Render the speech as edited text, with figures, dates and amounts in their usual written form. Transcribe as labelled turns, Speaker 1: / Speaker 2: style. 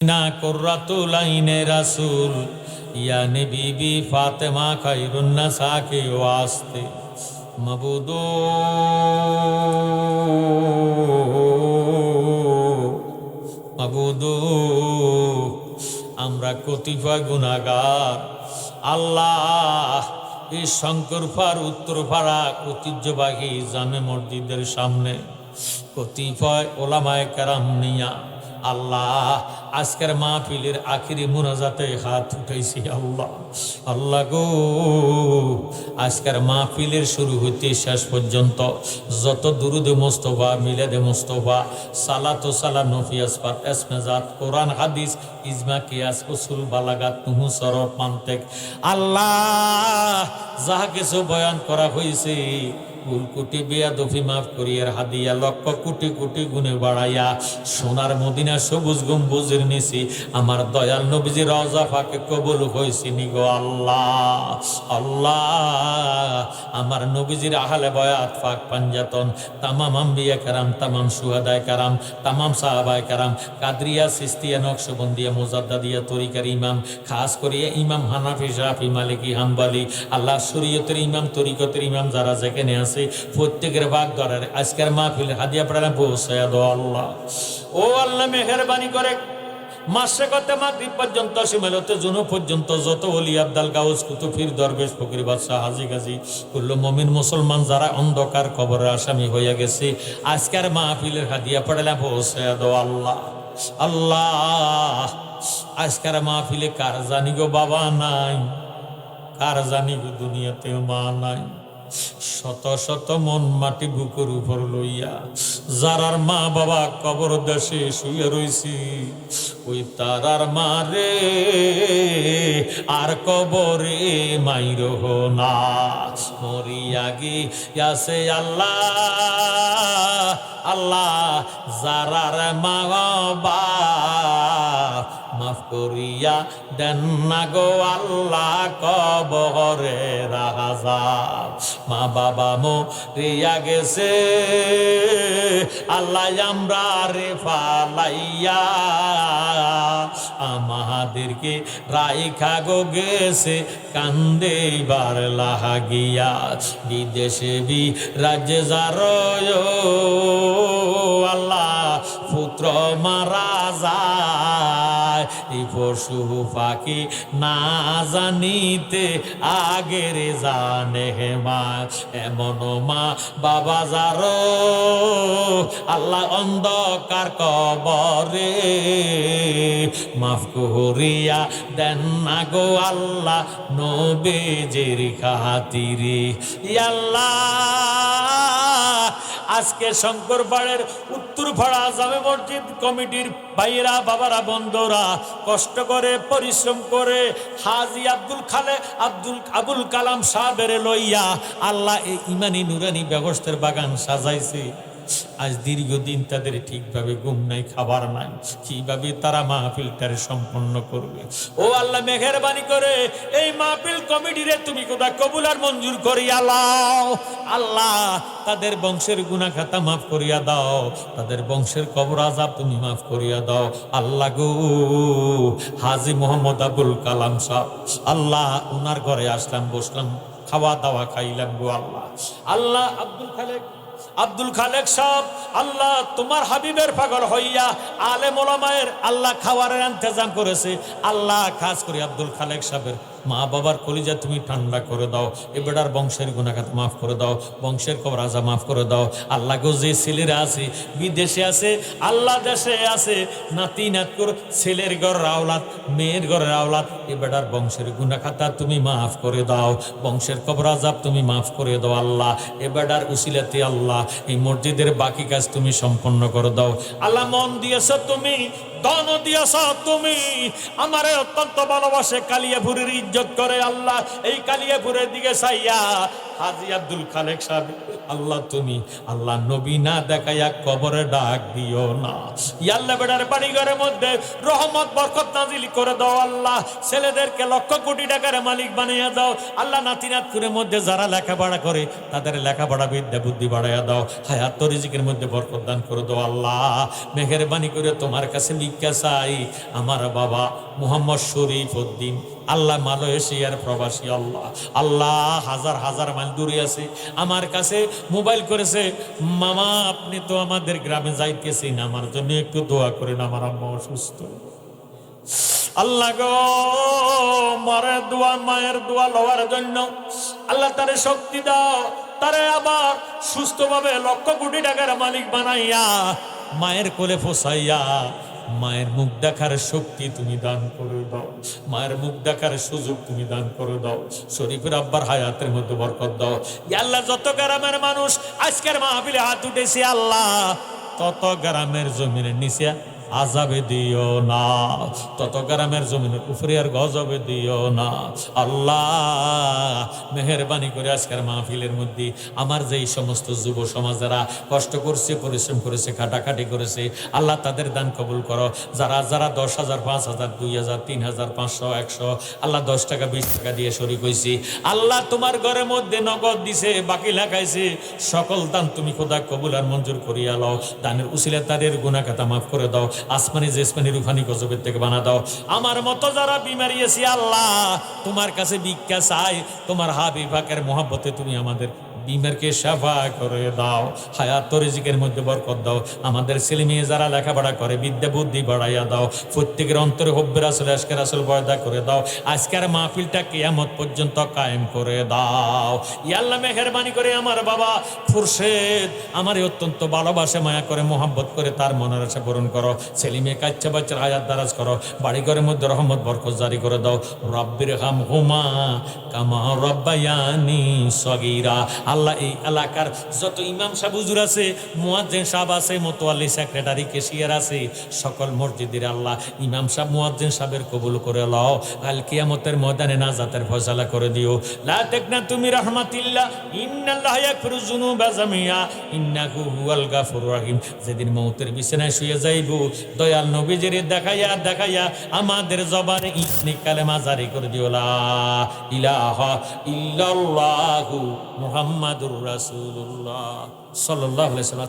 Speaker 1: না কুররাতুল আইনে রাসূল ইয়ানি বিবি ফাতেমা খায়রুন নাসাকে ওয়াস্তে মাবুদো মাবুদো আমরা কতিপয় গুনাহগার আল্লাহ এই শঙ্করপাড় উত্তরপাড়া ঐতিহ্যবাহী জামে মসজিদের সামনে কতিপয় ওলামায়ে কেরাম নিয়া আল্লাহ আজকের মাহফিলের আখিরি মুনাজাতে হাত উঠাইছি আল্লাহ আল্লাহ গো আজকের মাহফিলের শুরু হইতে শেষ পর্যন্ত যত দুরুদে মুস্তফা মিলাদে মুস্তফা সালাত ও সালাম নফি আসফাত এসমেজাত কোরআন হাদিস ইজমা কিয়াস উসুল বালাগাত নুহু সরফ মান্তেক আল্লাহ যাহা কিছু বয়ান করা হয়েছে ভুল কোটি বেয়াদফি মাফ করিয়ার হাদিয়া লক্ষ কোটি কোটি গুণে বাড়াইয়া সোনার মদিনা সবুজ গম্বুজের নিচে আমার দয়াল নবীজি রওজা পাকে কবুল হয়েছে নিগো আল্লাহ আল্লাহ আমার নবীজির আহলে বয়াত পাক পাঞ্জাতন তামাম আম্বিয়া কারাম তামাম সুহাদায়ে কারাম তামাম সাহাবায়ে কারাম কাদরিয়া সিস্তিয়া নকশবন্দিয়া মুজাদ্দাদিয়া তরিকার ইমাম খাস করিয়া ইমাম হানাফি শাফি মালিকি হাম্বলি আল্লাহ শরীয়তের ইমাম তরিকতের ইমাম যারা যেখানে আছে প্রত্যেকের ভাগ ধরার আজকের মাহফিল হাদিয়া প্রাণ পৌঁছায়া দাও আল্লাহ ও আল্লাহ মেহেরবানি করে মাসে কতে মাগরিব পর্যন্ত সীমালতে জুনু পর্যন্ত যত ওলি আব্দাল গাউস কুতুব পীর দরবেশ ফকির বাদশাহ হাজী গাজী কুল্লু মুমিন মুসলমান যারা অন্ধকার কবরের আসামি হইয়া গেছে আজকের মাহফিলের হাদিয়া পড়লা পৌঁছায়া দাও আল্লাহ আল্লাহ আজকের মাহফিলে কার জানি গো বাবা নাই কার জানি গো দুনিয়াতে মা নাই শত শত মন মাটি বুকের উপর লইয়া যারার মা বাবা কবর দেশে শুয়ে রইছি ওই তারার মারে আর কবরে মাইর না মরিয়া গিয়াছে আল্লাহ আল্লাহ যারার মা বাবা মাফ করিয়া দেন না গো আল্লাহ কবরে রাহাজাব মা বাবা মরিয়া গেছে আল্লাহ আমরা রে ফালাইয়া আমাদেরকে রাইখা গো গেছে কান্দে বার লাগিয়া বিদেশে বি রাজ্যে যার আল্লাহ পুত্র মারা যায় এই পশু পাখি না জানিতে আগের জানে মা এমন মা বাবা যার আল্লাহ অন্ধকার কবরে মাফ করিয়া দেন না গো আল্লাহ নবীজির খাতিরে আল্লাহ আজকে শঙ্করপাড়ের উত্তরপাড়া জামে মসজিদ কমিটির ভাইয়েরা বাবারা বন্ধুরা কষ্ট করে পরিশ্রম করে হাজী আবুল কালাম সাহেবের লইয়া আল্লাহ এই ইমানি নুরানি ব্যবস্থার বাগান সাজাইছে আজ দীর্ঘদিন তাদের ঠিকভাবে ঘুম নাই খাবার নাই কিভাবে তারা মাহফিলটারে সম্পন্ন করবে ও আল্লাহ মেহেরবানি করে এই মাহফিল কমিটিরে তুমি কোথা কবুল আর মঞ্জুর করিয়া লাও আল্লাহ তাদের বংশের গুনাহ খাতা মাফ করিয়া দাও তাদের বংশের কবর আযাব তুমি মাফ করিয়া দাও আল্লাহ গো হাজী মোহাম্মদ আবুল কালাম সাহেব আল্লাহ ওনার ঘরে আসলাম বসলাম খাওয়া দাওয়া খাইলাম গো আল্লাহ আল্লাহ আব্দুল খালেক সাহেব আল্লাহ তোমার হাবিবের পাগল হইয়া আলেম ওলামায়ের আল্লাহ খাবারের ইন্তজাম করেছে আল্লাহ খাস করে আব্দুল খালেক সাহেবের মা বাবার কলিজা তুমি ঠান্ডা করে দাও এ বেটার বংশের গুনাহগাত মাফ করে দাও বংশের কবর আযাব মাফ করে দাও আল্লাহ গো যে ছেলেরা আছে বিদেশে আছে আল্লাহ দেশে আছে নাতি নাতকুর ছেলের ঘরের আওলাদ মেয়ের ঘরের আওলাদ এ বেটার বংশের গুনাহ খাতা তুমি মাফ করে দাও বংশের কবর আযাব তুমি মাফ করে দাও আল্লাহ এ বেটার উসিলাতে আল্লাহ এই মসজিদের বাকি কাজ তুমি সম্পন্ন করে দাও আল্লাহ মন দিয়েছ তুমি ধন দিয়েছ তুমি আমারে অত্যন্ত ভালোবাসে কালিয়াপুরের ইজ্জত করে আল্লাহ এই কালিয়াপুরের দিকে চাইয়া হাজী আব্দুল খালেক সাহেব, আল্লাহ তুমি আল্লাহ নবী না দেখাইয়া কবরে ডাক দিও না। ইয়াল্লা বেড়ার বাড়ি ঘরের মধ্যে রহমত বরকত নাজিল করে দাও আল্লাহ। ছেলেদেরকে লক্ষ কোটি টাকার মালিক বানিয়ে দাও আল্লাহ। নাতি নাতকুরের মধ্যে যারা লেখাপড়া করে তাদের লেখাপড়া বিদ্যা বুদ্ধি বাড়াইয়া দাও। হায়াত রিজিকের মধ্যে বরকত দান করে দাও আল্লাহ। মেহেরবানি করে তোমার কাছে ভিক্ষা চাই। আমার বাবা মোহাম্মদ শরীফ উদ্দিন, আল্লাহ মালয়েশিয়ার প্রবাসী, আল্লাহ আল্লাহ হাজার হাজার মাইল দূরে আছে, আমার কাছে মোবাইল করেছে, মামা আপনি তো আমাদের গ্রামে যাইতেছেন, আমার জন্য একটু দোয়া করেন, আমার আম্মা অসুস্থ। আল্লাহ গো, মায়ের দোয়া, মায়ের দোয়া লওয়ার জন্য আল্লাহ তারে শক্তি দাও, তারে আবার সুস্থভাবে লক্ষ কোটি টাকার মালিক বানাইয়া মায়ের কোলে ফসাইয়া মায়ের মুখ দেখার শক্তি তুমি দান করে দাও, মায়ের মুখ দেখার সুযোগ তুমি দান করে দাও। শরীফের আব্বার হায়াতের মধ্যে বরকত দাও। ইয়া আল্লাহ, যত গ্রামের মানুষ আজকের মাহফিলে হাত উঠেছে আল্লাহ, তত গ্রামের জমিনের নিচে আজাবে দিও না, তত গ্রামের জমিনের উপরে আর গজবে দিও না আল্লাহ। মেহেরবানি করে আজকের মাহফিলের মধ্যে আমার যেই সমস্ত যুব সমাজেরা কষ্ট করছে, পরিশ্রম করেছে, খাটাখাটি করেছে আল্লাহ, তাদের দান কবুল করো। যারা যারা 10,000, 5,000, 2,000, 3,000, 500, 100 আল্লাহ 10 টাকা 20 টাকা দিয়ে শরীক হয়েছি আল্লাহ, তোমার ঘরের মধ্যে নগদ দিছে, বাকি লেখাইছে, সকল দান তুমি খোদা কবুল আর মঞ্জুর করিয়া লও। দানের উসিলে তাদের গুনাহ খাতা মাফ করে দাও, আসমানি জেসমানি রুফানি গজবের থেকে বানা দাও। আমার মতো যারা বিমারি আছি আল্লাহ, তোমার কাছে ভিক্ষা চাই, তোমার হাবিব পাকের মহব্বতে তুমি আমাদের বিমারকে শাফা করে দাও, হায়াত রিজিকের মধ্যে বরকত দাও। আমাদের ছেলে মেয়ে যারা লেখাপড়া করে বিদ্যা বুদ্ধি বাড়াইয়া দাও, প্রত্যেকের অন্তরে হব্বে রাসূল আশকে রাসূল পয়দা করে দাও। আজকের মাহফিলটা কিয়ামত পর্যন্ত কায়েম করে দাও। ইয়া আল্লাহ, মেহেরবানি করে আমার বাবা ফুরশেদ আমারে অত্যন্ত ভালোবাসে, মায়া করে, মোহাব্বত করে, তার মনের আশা পূরণ করো। ছেলে মেয়ে কাচ্চা বাচ্চার হায়াত দারাজ করো, বাড়ি ঘরের মধ্যে রহমত বরকত জারি করে দাও। রব্বির হামহুমা কামা রব্বায়ানি সগীরা। আল্লাহ, এই এলাকার যত ইমাম সাহেব হুজুর আছে, মুয়াজ্জিন সাহেব আছে, মোতওয়াল্লি সেক্রেটারি কেশিয়ার আছে, সকল মসজিদের আল্লাহ ইমাম সাহেব মুয়াজ্জিন সাহেবের কবুল করে লও। কাল কিয়ামতের ময়দানে নাজাতের ফয়সালা করে দিও। লা তাকনা তুমি রাহমাতিল্লাহ, ইন্নাল্লাহা ইয়াগফিরুয যুনুবা জামিআ ইন্নাহু হুয়াল গাফুরুর রহিম। যেদিন মৌতের বিছানায় শুয়ে যাইব, দয়াল নবীজির দেখাইয়া দেখাইয়া আমাদের জবানে ইসনি কালেমা জারি করে দিও, লা ইলাহা ইল্লাল্লাহু মুহাম্মাদুর রাসূলুল্লাহ সাল্লাল্লাহু আলাইহি ওয়াসাল্লাম।